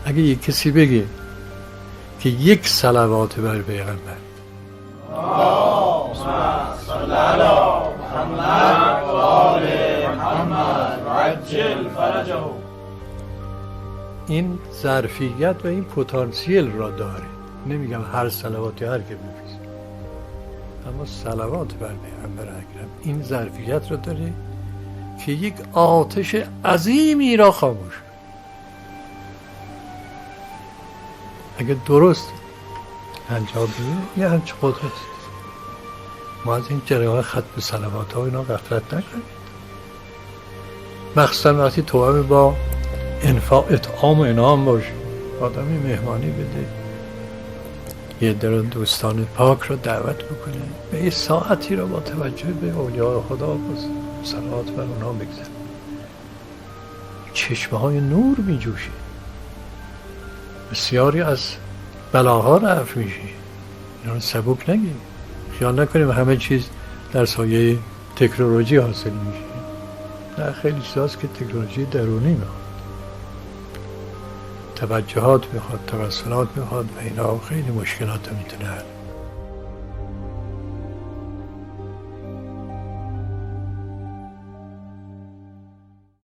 اگه یک کسی بگه که یک صلوات بر پیغمبر صلی علی محمد و آل محمد و عجل فرجه، این ظرفیت و این پتانسیل را داره. نمیگم هر صلواتی هر که بفرست، اما صلوات بر پیغمبر اکرم این ظرفیت را داره که یک آتش عظیمی را خاموش. اگه درست انجام بده یه همچه قدرت. ما از این جریان ختم صلوات ها اینا غفلت نکنیم، مخصوصا وقتی توأم با انفاق اطعام و انعام باشه. آدمی مهمانی بده، یه در دوستان پاک رو دعوت بکنه، به یه ساعتی رو با توجه به اولیاء خدا با صلوات بر اونها بگذره. چشمه های نور می جوشه، بسیاری از بلاها رفع میشه. اینا رو سبک نگیریم، خیال نکنیم همه چیز در سایه تکنولوژی حاصل میشه. نه، خیلی چیزاست که تکنولوژی درونی میخواد، توجهات میخواد، توسلات میخواد و اینا خیلی مشکلات رو میتونه حل.